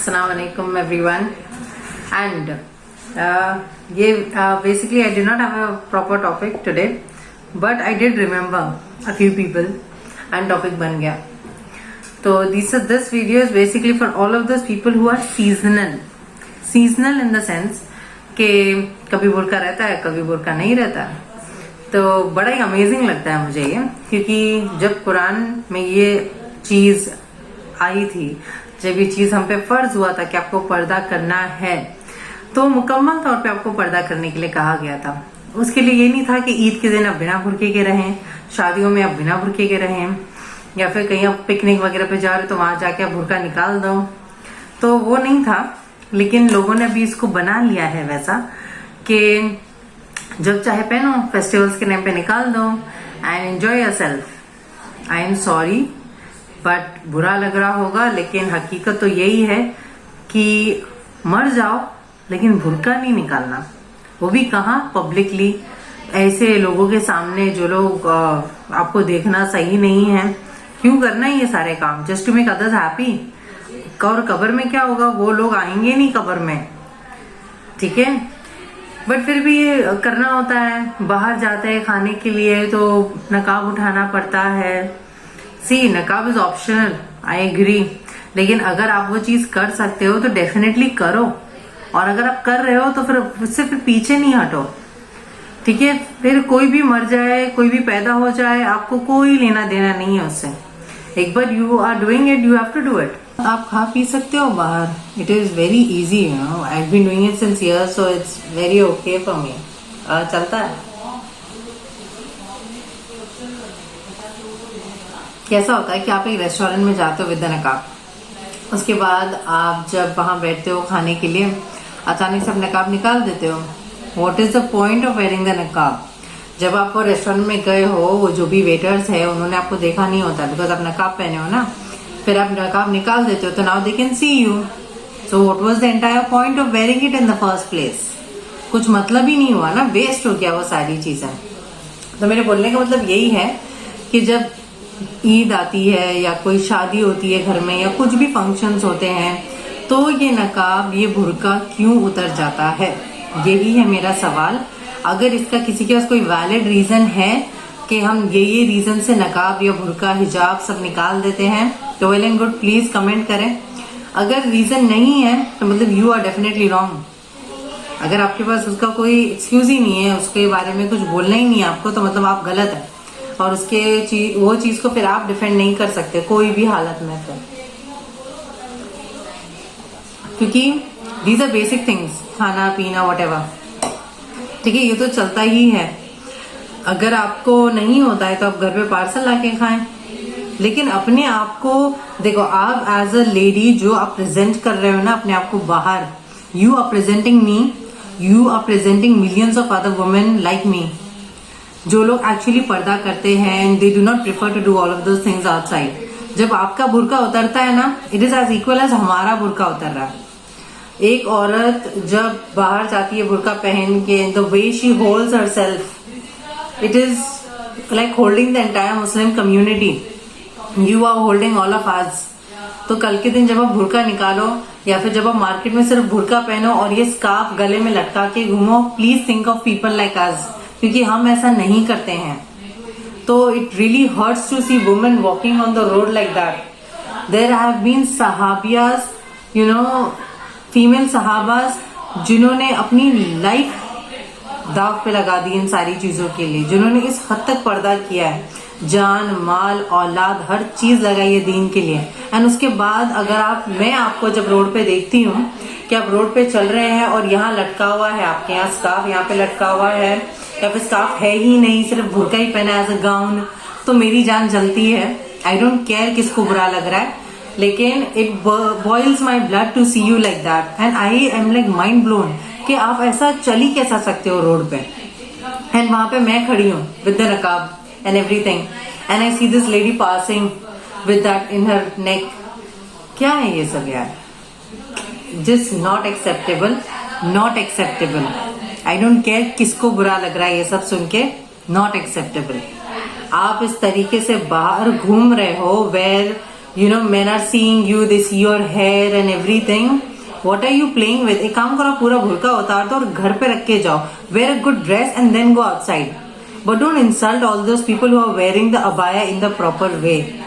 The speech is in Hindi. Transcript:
Assalamualaikum everyone. And basically I did not have a proper topic today, but I did remember a few people and topic ban gaya. So this video is basically for all of those people who are seasonal in the sense कि कभी बुर्का रहता है कभी बुर्का नहीं रहता। तो बड़ा ही अमेजिंग लगता है मुझे ये, क्योंकि जब कुरान में ये चीज आई थी, जब ये चीज हम पे फर्ज हुआ था कि आपको पर्दा करना है, तो मुकम्मल तौर पे आपको पर्दा करने के लिए कहा गया था। उसके लिए ये नहीं था कि ईद के दिन आप बिना बुर्के के रहें, शादियों में आप बिना बुर्के के रहें, या फिर कहीं आप पिकनिक वगैरह पे जा रहे तो वहां जाके आप बुर्का निकाल दो, तो वो नहीं था। लेकिन लोगों ने अभी इसको बना लिया है वैसा कि जब चाहे पहनो, फेस्टिवल्स के टाइम पे निकाल दो and enjoy yourself. I am sorry but बुरा लग रहा होगा, लेकिन हकीकत तो यही है कि मर जाओ लेकिन बुर्का नहीं निकालना, वो भी कहाँ, पब्लिकली, ऐसे लोगों के सामने जो लोग आपको देखना सही नहीं है। क्यों करना है ये सारे काम? Just to make others happy. और कब्र में क्या होगा, वो लोग आएंगे नहीं कब्र में, ठीक है, बट फिर भी ये करना होता है। बाहर जाते हैं खाने के लिए तो नकाब उठाना पड़ता है। सी, नकाब इज ऑप्शनल, आई एग्री, लेकिन अगर आप वो चीज कर सकते हो तो डेफिनेटली करो, और अगर आप कर रहे हो तो फिर उससे फिर पीछे नहीं हटो, ठीक है। फिर कोई भी मर जाए, कोई भी पैदा हो जाए, आपको कोई लेना देना नहीं है उससे। एक बार you are doing it, you have to do it. आप खा पी सकते हो बाहर, it is very easy, you know, I have been doing it since years, so it's very okay for me, चलता है। कैसा होता है कि आप एक रेस्टोरेंट में जाते हो विद नकाब, उसके बाद आप जब वहां बैठते हो खाने के लिए, अचानक से आप नकाब निकाल देते हो। What is the point of wearing the नकाब? जब आप रेस्टोरेंट में गए हो, वो जो भी वेटर्स है उन्होंने आपको देखा नहीं होता, बिकॉज आप नकाब पहने हो ना, फिर आप नकाब निकाल देते हो तो now they can see you. So what was the entire point of wearing it in the first place? कुछ मतलब ही नहीं हुआ ना, वेस्ट हो गया वो सारी चीजें। तो मेरे बोलने का मतलब यही है कि जब ईद आती है या कोई शादी होती है घर में, या कुछ भी फंक्शंस होते हैं, तो ये नकाब, ये बुर्का क्यों उतर जाता है? यही है मेरा सवाल। अगर इसका किसी के पास कोई वैलिड रीजन है कि हम ये रीजन से नकाब या बुर्का, हिजाब सब निकाल देते हैं, तो well and good, please comment करें। अगर रीजन नहीं है तो मतलब यू आर डेफिनेटली रॉन्ग। अगर आपके पास उसका कोई एक्सक्यूज ही नहीं है, उसके बारे में कुछ बोलना ही नहीं है आपको, तो मतलब आप गलत है, और उसके वो चीज को फिर आप डिफेंड नहीं कर सकते कोई भी हालत में, तो क्योंकि दीज आर बेसिक थिंग्स, खाना पीना व्हाटएवर, ठीक है, ये तो चलता ही है। अगर आपको नहीं होता है तो आप घर पे पार्सल लाके खाएं, लेकिन अपने आप को देखो, आप एज अ लेडी जो आप प्रेजेंट कर रहे हो ना अपने आप को बाहर, you are presenting me, you are presenting millions of other women like me, जो लोग एक्चुअली पर्दा करते हैं and they do not prefer to do all of those things outside. जब आपका बुर्का उतरता है ना, it is as equal as हमारा बुर्का उतर रहा है। एक औरत जब बाहर जाती है बुर्का पहन के, the way she holds herself, it is like holding the entire Muslim community. You are holding all of us. तो कल के दिन जब आप बुर्का निकालो, या फिर जब आप मार्केट में सिर्फ बुर्का पहनो और ये स्कार्फ गले में लटका के घूमो, please think of people like us, क्योंकि हम ऐसा नहीं करते हैं। तो it really hurts to see women walking on the road like that. There have been सहाबियाज, यू नो, फीमेल सहाबाज, जिन्होंने अपनी लाइफ दाव पे लगा दी इन सारी चीजों के लिए, जिन्होंने इस हद तक पर्दा किया है, जान, माल, औलाद, हर चीज लगाई है दीन के लिए। एंड उसके बाद अगर मैं आपको जब रोड पे देखती हूँ कि आप रोड पे चल रहे हैं और यहाँ लटका हुआ है, आपके यहाँ स्कार्फ यहाँ पे लटका हुआ है, या फिर स्कार्फ है ही नहीं, सिर्फ बुर्का ही पहना एज अ गाउन, तो मेरी जान जलती है। आई डोंट केयर किसको बुरा लग रहा है, लेकिन it boils my blood to see you like that, and I am like mind blown कि आप ऐसा चल ही कैसा सकते हो रोड पे। एंड वहां पे मैं खड़ी हूँ विद द नकाब and everything, and I see this lady passing with that in her neck. क्या है ये सब यार? Just not acceptable, not acceptable. I don't care किसको बुरा लग रहा है ये सब सुन के, नॉट एक्सेप्टेबल। आप इस तरीके से बाहर घूम रहे हो, where You know, men are seeing you, they see your hair and everything. What are you playing with? एक काम करो, पूरा बुर्का उतार दो और घर पे रख के जाओ. Wear a good dress and then go outside. But don't insult all those people who are wearing the abaya in the proper way.